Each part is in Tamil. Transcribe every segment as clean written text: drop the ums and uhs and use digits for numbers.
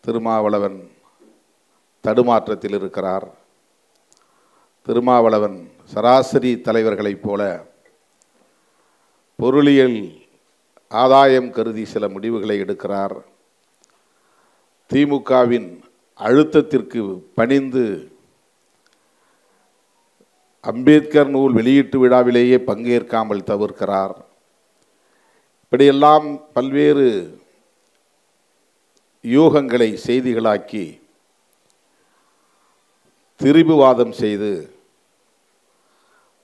திருமாவளவன் தடுமாற்றத்தில் இருக்கிறார். திருமாவளவன் சராசரி தலைவர்களைப் போல பொருளியல் ஆதாயம் கருதி சில முடிவுகளை எடுக்கிறார். திமுகவின் அழுத்தத்திற்கு பணிந்து அம்பேத்கர் நூல் வெளியீட்டு விழாவிலேயே பங்கேற்காமல் தவிர்க்கிறார். இப்படியெல்லாம் பல்வேறு யூகங்களை செய்திகளாக்கி திரிபுவாதம் செய்து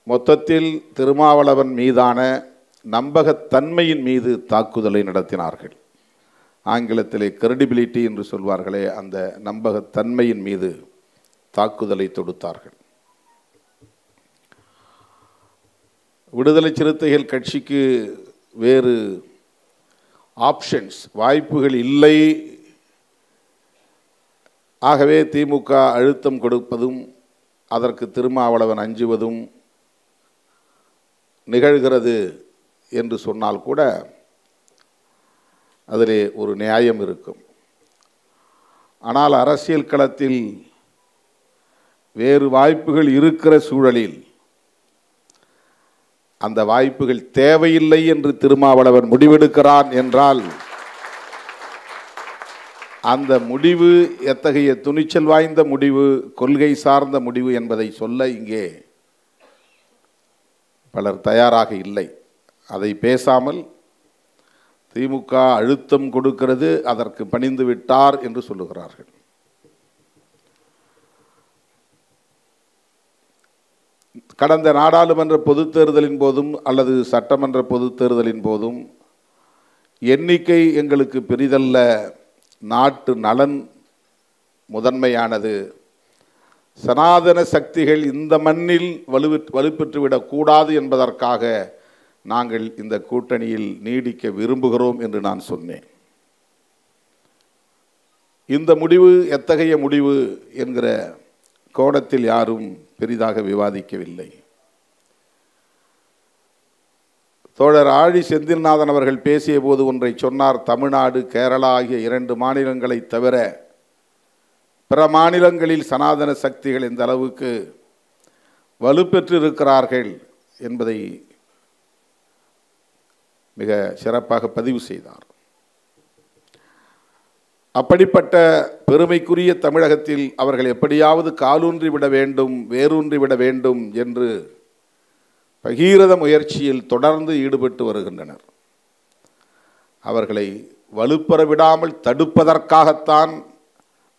மொத்தத்தில் திருமாவளவன் மீதான நம்பகத்தன்மையின் மீது தாக்குதலை நடத்தினார்கள். ஆங்கிலத்திலே கிரெடிபிலிட்டி என்று சொல்வார்களே, அந்த நம்பகத்தன்மையின் மீது தாக்குதலை தொடுத்தார்கள். விடுதலை சிறுத்தைகள் கட்சிக்கு வேறு ஆப்ஷன்ஸ், வாய்ப்புகள் இல்லை. ஆகவே திமுக அழுத்தம் கொடுப்பதும் அதற்கு திருமாவளவன் அஞ்சுவதும் நிகழ்கிறது என்று சொன்னால் கூட அதிலே ஒரு நியாயம் இருக்கும். ஆனால் அரசியல் களத்தில் வேறு வாய்ப்புகள் இருக்கிற சூழலில் அந்த வாய்ப்புகள் தேவையில்லை என்று திருமாவளவன் முடிவெடுக்கிறான் என்றால் அந்த முடிவு எத்தகைய துணிச்சல் வாய்ந்த முடிவு, கொள்கை சார்ந்த முடிவு என்பதை சொல்ல இங்கே பலர் தயாராக இல்லை. அதை பேசாமல் திமுக அழுத்தம் கொடுக்கிறது, அதற்கு பணிந்து விட்டார் என்று சொல்லுகிறார்கள். கடந்த நாடாளுமன்ற பொதுத் தேர்தலின் போதும் அல்லது சட்டமன்ற பொதுத் தேர்தலின் போதும் எண்ணிக்கை எங்களுக்கு பெரிதல்ல, நாட்டு நலன் முதன்மையானது, சனாதன சக்திகள் இந்த மண்ணில் வலுப்பெற்றுவிடக்கூடாது என்பதற்காக நாங்கள் இந்த கூட்டணியில் நீடிக்க விரும்புகிறோம் என்று நான் சொன்னேன். இந்த முடிவு எத்தகைய முடிவு என்கிற கோணத்தில் யாரும் பெரிதாக விவாதிக்கவில்லை. தோழர் ஆழி செந்தில்நாதன் அவர்கள் பேசிய போது ஒன்றை சொன்னார். தமிழ்நாடு, கேரளா ஆகிய 2 மாநிலங்களை தவிர பிற மாநிலங்களில் சனாதன சக்திகள் இந்த அளவுக்கு வலுப்பெற்றிருக்கிறார்கள் என்பதை மிக சிறப்பாக பதிவு செய்தார். அப்படிப்பட்ட பெருமைக்குரிய தமிழகத்தில் அவர்கள் எப்படியாவது காலூன்றி விட வேண்டும், வேரூன்றி விட வேண்டும் என்று பகீரத முயற்சியில் தொடர்ந்து ஈடுபட்டு வருகின்றனர். அவர்களை வலுப்பெற விடாமல் தடுப்பதற்காகத்தான்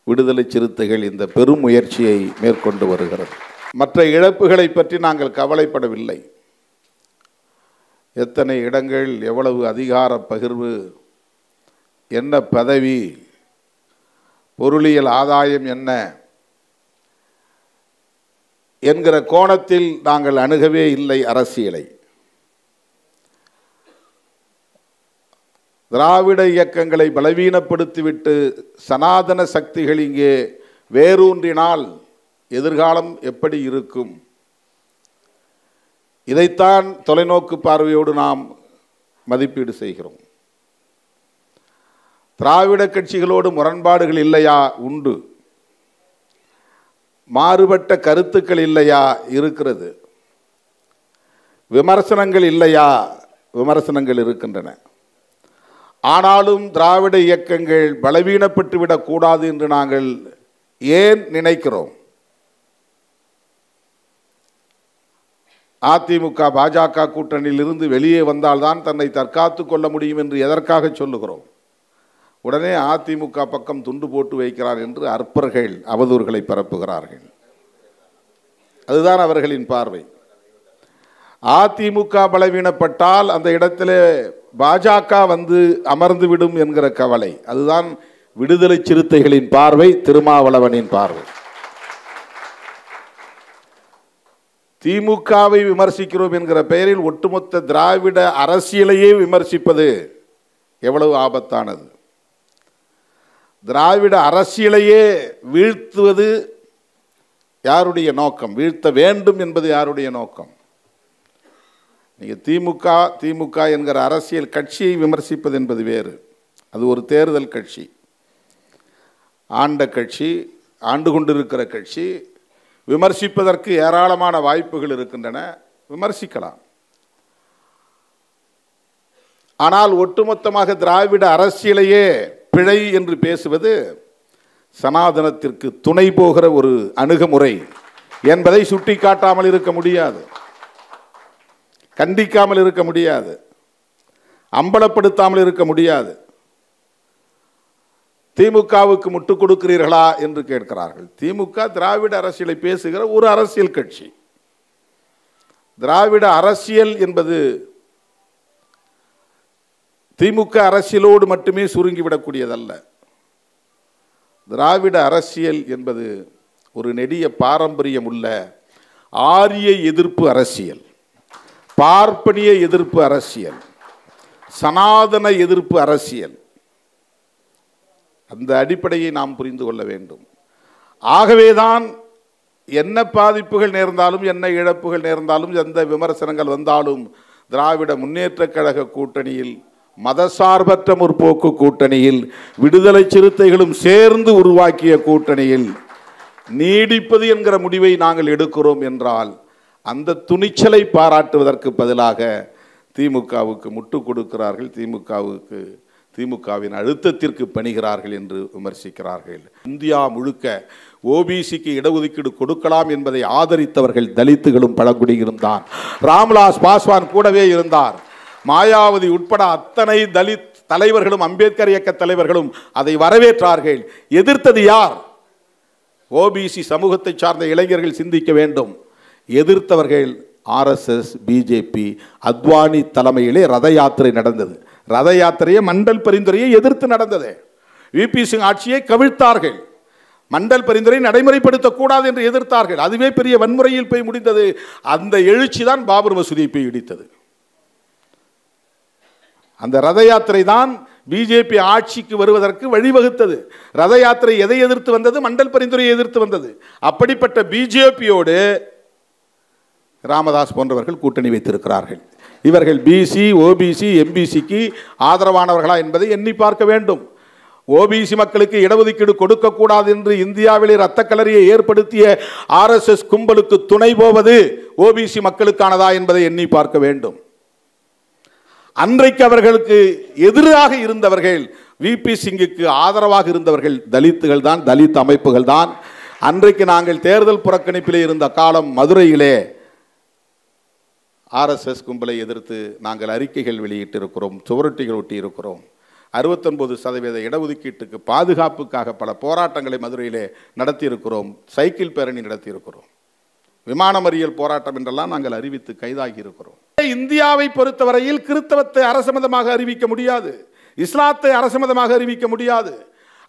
விடுதலை சிறுத்தைகள் இந்த பெரும் முயற்சியை மேற்கொண்டு வருகிறது. மற்ற இழப்புகளை பற்றி நாங்கள் கவலைப்படவில்லை. எத்தனை இடங்கள், எவ்வளவு அதிகார பகிர்வு, என்ன பதவி, பொருளியல் ஆதாயம் என்ன என்கிற கோணத்தில் நாங்கள் அணுகவே இல்லை அரசியலை. திராவிட இயக்கங்களை பலவீனப்படுத்திவிட்டு சனாதன சக்திகள் இங்கே வேரூன்றினால் எதிர்காலம் எப்படி இருக்கும்? இதைத்தான் தொலைநோக்கு பார்வையோடு நாம் மதிப்பீடு செய்கிறோம். திராவிட கட்சிகளோடு முரண்பாடுகள் இல்லையா? உண்டு. மாறுபட்ட கருத்துக்கள் இல்லையா? இருக்கிறது. விமர்சனங்கள் இல்லையா? விமர்சனங்கள் இருக்கின்றன. ஆனாலும் திராவிட இயக்கங்கள் பலவீனப்பட்டு விடக்கூடாது என்று நாங்கள் ஏன் நினைக்கிறோம்? அதிமுக பாஜக கூட்டணியில் இருந்து வெளியே வந்தால்தான் தன்னை தற்காத்து கொள்ள முடியும் என்று எதற்காக சொல்லுகிறோம்? உடனே அதிமுக பக்கம் துண்டு போட்டு வைக்கிறார் என்று அற்பர்கள் அவதூறுகளை பரப்புகிறார்கள். அதுதான் அவர்களின் பார்வை. அதிமுக பலவீனப்பட்டால் அந்த இடத்திலே பாஜக வந்து அமர்ந்துவிடும் என்கிற கவலை. அதுதான் விடுதலை சிறுத்தைகளின் பார்வை, திருமாவளவனின் பார்வை. திமுகவை விமர்சிக்கிறோம் என்கிற பெயரில் ஒட்டுமொத்த திராவிட அரசியலையே விமர்சிப்பது எவ்வளவு ஆபத்தானது. திராவிட அரசியலையே வீழ்த்துவது யாருடைய நோக்கம்? வீழ்த்த வேண்டும் என்பது யாருடைய நோக்கம்? நீங்கள் திமுக என்கிற அரசியல் கட்சியை விமர்சிப்பது என்பது வேறு. அது ஒரு தேர்தல் கட்சி. ஆண்ட கட்சி, ஆண்டு கொண்டிருக்கிற கட்சி, விமர்சிப்பதற்கு ஏராளமான வாய்ப்புகள் இருக்கின்றன, விமர்சிக்கலாம். ஆனால் ஒட்டுமொத்தமாக திராவிட அரசியலையே பிழை என்று பேசுவது சனாதனத்திற்கு துணை போகிற ஒரு அணுகுமுறை என்பதை சுட்டிக்காட்டாமல் இருக்க முடியாது, கண்டிக்காமல் இருக்க முடியாது, அம்பலப்படுத்தாமல் இருக்க முடியாது. திமுகவுக்கு முட்டுக் கொடுக்கிறீர்களா என்று கேட்கிறார்கள். திமுக திராவிட அரசியலை பேசுகிற ஒரு அரசியல் கட்சி. திராவிட அரசியல் என்பது திமுக அரசியலோடு மட்டுமே சுருங்கிவிடக்கூடியதல்ல. திராவிட அரசியல் என்பது ஒரு நெடிய பாரம்பரியம் உள்ள ஆரிய எதிர்ப்பு அரசியல், பார்ப்பனிய எதிர்ப்பு அரசியல், சனாதன எதிர்ப்பு அரசியல். அந்த அடிப்படையை நாம் புரிந்து கொள்ள வேண்டும். ஆகவேதான் என்ன பாதிப்புகள் நேர்ந்தாலும், என்ன இழப்புகள் நேர்ந்தாலும், எந்த விமர்சனங்கள் வந்தாலும், திராவிட முன்னேற்றக் கழக கூட்டணியில், மதசார்பற்ற முற்போக்கு கூட்டணியில், விடுதலை சிறுத்தைகளும் சேர்ந்து உருவாக்கிய கூட்டணியில் நீடிப்பது என்கிற முடிவை நாங்கள் எடுக்கிறோம் என்றால், அந்த துணிச்சலை பாராட்டுவதற்கு பதிலாக திமுகவுக்கு முட்டு கொடுக்கிறார்கள், திமுகவின் அழுத்தத்திற்கு பணிகிறார்கள் என்று விமர்சிக்கிறார்கள். இந்தியா முழுக்க ஓபிசிக்கு இடஒதுக்கீடு கொடுக்கலாம் என்பதை ஆதரித்தவர்கள் தலித்துகளும் பழங்குடியிலும் தான். ராம்விலாஸ் பாஸ்வான் கூடவே இருந்தார். மாயாவதி உட்பட அத்தனை தலித் தலைவர்களும், அம்பேத்கர் இயக்க தலைவர்களும் அதை வரவேற்றார்கள். எதிர்த்தது யார்? ஓபிசி சமூகத்தை சார்ந்த இளைஞர்கள் சிந்திக்க வேண்டும். எதிர்த்தவர்கள் ஆர்எஸ்எஸ், பிஜேபி. அத்வானி தலைமையிலே ரத யாத்திரை நடந்தது. ரத யாத்திரையை, மண்டல் பரிந்துரையை எதிர்த்து நடந்தது. விபி சிங் ஆட்சியை கவிழ்த்தார்கள். மண்டல் பரிந்துரை நடைமுறைப்படுத்தக்கூடாது என்று எதிர்த்தார்கள். அதுவே பெரிய வன்முறையில் போய் முடிந்தது. அந்த எழுச்சி தான் பாபர் மசூதியை போய் இடித்தது. அந்த ரத யாத்திரை தான் பிஜேபி ஆட்சிக்கு வருவதற்கு வழிவகுத்தது. ரத யாத்திரை எதை எதிர்த்து வந்தது? மண்டல் பரிந்துரையை எதிர்த்து வந்தது. அப்படிப்பட்ட பிஜேபியோடு ராமதாஸ் போன்றவர்கள் கூட்டணி வைத்திருக்கிறார்கள். இவர்கள் பிசி, ஓபிசி, எம்பிசிக்கு ஆதரவானவர்களா என்பதை எண்ணி பார்க்க வேண்டும். ஓபிசி மக்களுக்கு இடஒதுக்கீடு கொடுக்கக்கூடாது என்று இந்தியாவிலே இரத்த கலரியை ஏற்படுத்திய ஆர்எஸ்எஸ் கும்பலுக்கு துணை போவது ஓபிசி மக்களுக்கானதா என்பதை எண்ணி பார்க்க வேண்டும். அன்றைக்கு அவர்களுக்கு எதிராக இருந்தவர்கள், விபி சிங்குக்கு ஆதரவாக இருந்தவர்கள் தலித்துகள் தான், தலித் அமைப்புகள் தான். அன்றைக்கு நாங்கள் தேர்தல் புறக்கணிப்பிலே இருந்த காலம் மதுரையிலே ஆர்எஸ்எஸ் கும்பலை எதிர்த்து நாங்கள் அறிக்கைகள் வெளியிட்டிருக்கிறோம், சுவரொட்டிகள் ஒட்டியிருக்கிறோம். 69% இடஒதுக்கீட்டுக்கு பாதுகாப்புக்காக பல போராட்டங்களை மதுரையிலே நடத்தியிருக்கிறோம். சைக்கிள் பேரணி நடத்தியிருக்கிறோம். விமான மறியல் போராட்டம் என்றெல்லாம் நாங்கள் அறிவித்து கைதாகி இருக்கிறோம். இந்தியாவை பொறுத்தவரையில் கிறிஸ்தவத்தை அரச மதமாக அறிவிக்க முடியாது, இஸ்லாத்தை அரச மதமாக அறிவிக்க முடியாது,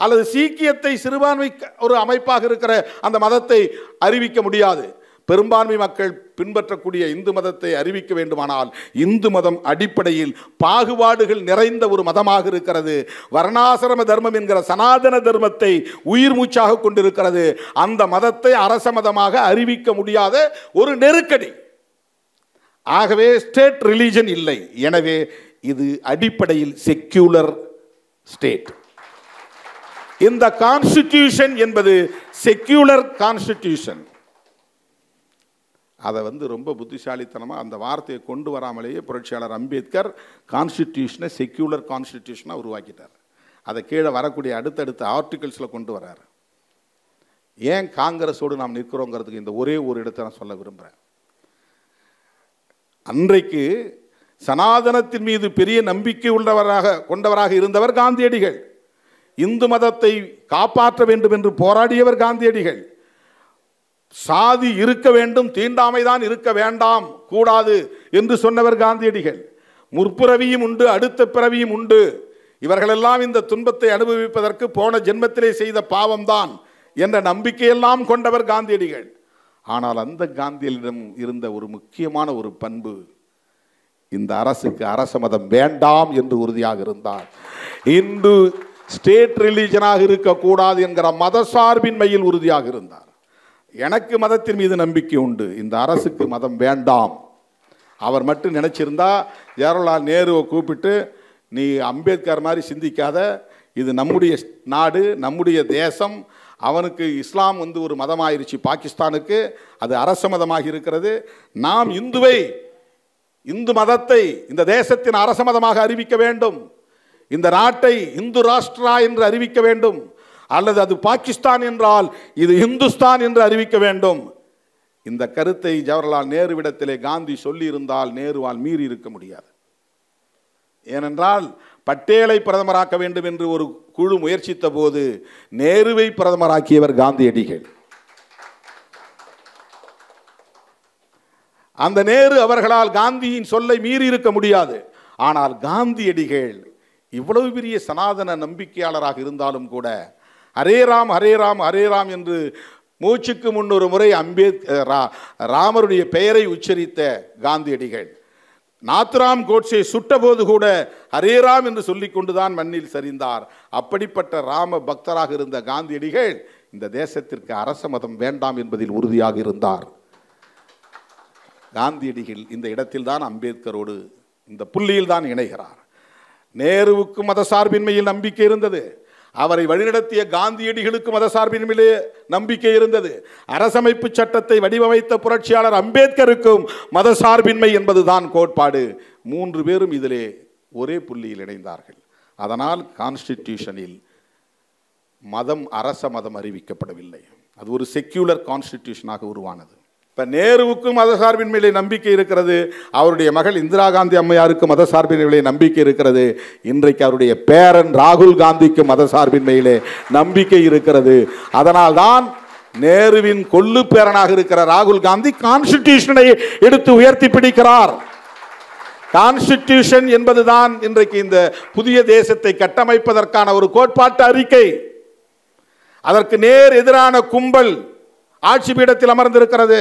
அல்லது சீக்கியத்தை சிறுபான்மை ஒரு அமைப்பாக இருக்கிற அந்த மதத்தை அறிவிக்க முடியாது. பெரும்பான்மை மக்கள் பின்பற்றக்கூடிய இந்து மதத்தை அறிவிக்க வேண்டுமானால் இந்து மதம் அடிப்படையில் பாகுபாடுகள் நிறைந்த ஒரு மதமாக இருக்கிறது. வர்ணாசிரம தர்மம் என்கிற சனாதன தர்மத்தை உயிர் மூச்சாக கொண்டிருக்கிறது. அந்த மதத்தை அரச மதமாக அறிவிக்க முடியாத ஒரு நெருக்கடி. ஆகவே ஸ்டேட் ரிலிஜன் இல்லை. எனவே இது அடிப்படையில் செக்யூலர் ஸ்டேட். இந்த கான்ஸ்டிடியூஷன் என்பது செக்யூலர் கான்ஸ்டிடியூஷன். அதை ரொம்ப புத்திசாலித்தனமாக அந்த வார்த்தையை கொண்டு வராமலேயே புரட்சியாளர் அம்பேத்கர் கான்ஸ்டிடியூஷனை செக்யூலர் கான்ஸ்டிடியூஷனாக உருவாக்கிட்டார். அதை கீழே வரக்கூடிய அடுத்தடுத்த ஆர்டிகல்ஸில் கொண்டு வர்றார். ஏன் காங்கிரஸோடு நாம் நிற்கிறோங்கிறதுக்கு இந்த ஒரே ஒரு இடத்தை நான் சொல்ல விரும்புகிறேன். அன்றைக்கு சனாதனத்தின் மீது பெரிய நம்பிக்கை கொண்டவராக இருந்தவர் காந்தியடிகள். இந்து மதத்தை காப்பாற்ற வேண்டும் என்று போராடியவர் காந்தியடிகள். சாதி இருக்க வேண்டும், தீண்டாமைதான் இருக்க வேண்டாம், கூடாது என்று சொன்னவர் காந்தியடிகள். முற்பிறவியும் உண்டு, அடுத்த பிறவியும் உண்டு, இவர்களெல்லாம் இந்த துன்பத்தை அனுபவிப்பதற்கு போன ஜென்மத்திலே செய்த பாவம்தான் என்ற நம்பிக்கையெல்லாம் கொண்டவர் காந்தியடிகள். ஆனால் அந்த காந்தியடிகளிடம் இருந்த ஒரு முக்கியமான ஒரு பண்பு, இந்த அரசுக்கு அரச மதம் வேண்டாம் என்று உறுதியாக இருந்தார். இந்து ஸ்டேட் ரிலிஜனாக இருக்கக்கூடாது என்கிற மத சார்பின்மையில் உறுதியாக இருந்தார். எனக்கு மதத்தின் மீது நம்பிக்கை உண்டு, இந்த அரசுக்கு மதம் வேண்டாம். அவர் மட்டும் நினைச்சிருந்தா ஜவஹர்லால் நேருவை கூப்பிட்டு, நீ அம்பேத்கர் மாதிரி சிந்திக்காத, இது நம்முடைய நாடு, நம்முடைய தேசம். அவனுக்கு இஸ்லாம் ஒரு மதமாயிருச்சு, பாகிஸ்தானுக்கு அது அரச மதமாக இருக்கிறது. நாம் இந்து மதத்தை இந்த தேசத்தின் அரச மதமாக அறிவிக்க வேண்டும். இந்த நாட்டை இந்து ராஷ்டிரா என்று அறிவிக்க வேண்டும். அல்லது அது பாகிஸ்தான் என்றால் இது இந்துஸ்தான் என்று அறிவிக்க வேண்டும். இந்த கருத்தை ஜவஹர்லால் நேருவிடத்திலே காந்தி சொல்லி இருந்தால் நேருவால் மீறி இருக்க முடியாது. ஏனென்றால் பட்டேலை பிரதமராக்க வேண்டும் என்று ஒரு குழு முயற்சித்த போது நேருவை பிரதமராக்கியவர் காந்தியடிகள். அந்த நேரு அவர்களால் காந்தியின் சொல்லை மீறி இருக்க முடியாது. ஆனால் காந்தியடிகள் இவ்வளவு பெரிய சனாதன நம்பிக்கையாளராக இருந்தாலும் கூட ஹரே ராம் ஹரே ராம் ஹரே ராம் என்று மூச்சுக்கு முன்னொரு முறை ராமருடைய பெயரை உச்சரித்த காந்தியடிகள் நாத்ராம் கோட்சே சுட்ட போது கூட ஹரே ராம் என்று சொல்லிக் கொண்டுதான் மண்ணில் சரிந்தார். அப்படிப்பட்ட ராம பக்தராக இருந்த காந்தியடிகள் இந்த தேசத்திற்கு அரச மதம் வேண்டாம் என்பதில் உறுதியாக இருந்தார். காந்தியடிகள் இந்த இடத்தில் தான் அம்பேத்கரோடு இந்த புள்ளியில் தான் இணைகிறார். நேருவுக்கு மதசார்பின்மையில் நம்பிக்கை இருந்தது. அவரை வழிநடத்திய காந்தியடிகளுக்கு மதசார்பின்மையிலே நம்பிக்கை இருந்தது. அரசமைப்பு சட்டத்தை வடிவமைத்த புரட்சியாளர் அம்பேத்கருக்கும் மதசார்பின்மை என்பதுதான் கோட்பாடு. 3 பேரும் இதிலே ஒரே புள்ளியில் இணைந்தார்கள். அதனால் கான்ஸ்டிடியூஷனில் மதம் அரச மதம் அறிவிக்கப்படவில்லை. அது ஒரு செக்யூலர் கான்ஸ்டிடியூஷனாக உருவானது. இப்போ நேருவுக்கும் மதசார்பின்மையிலே நம்பிக்கை இருக்கிறது. அவருடைய மகள் இந்திரா காந்தி அம்மையாருக்கு மதசார்பின்மையிலே நம்பிக்கை இருக்கிறது. இன்றைக்கு அவருடைய பேரன் ராகுல் காந்திக்கு மதசார்பின்மையிலே நம்பிக்கை இருக்கிறது. அதனால் தான் நேருவின் கொள்ளு பேரனாக இருக்கிற ராகுல் காந்தி கான்ஸ்டிடியூஷனை எடுத்து உயர்த்தி பிடிக்கிறார். கான்ஸ்டிடியூஷன் என்பதுதான் இன்றைக்கு இந்த புதிய தேசத்தை கட்டமைப்பதற்கான ஒரு கோட்பாட்டு அறிக்கை. அதற்கு நேர் எதிரான கும்பல் ஆட்சி பீடத்தில் அமர்ந்திருக்கிறது.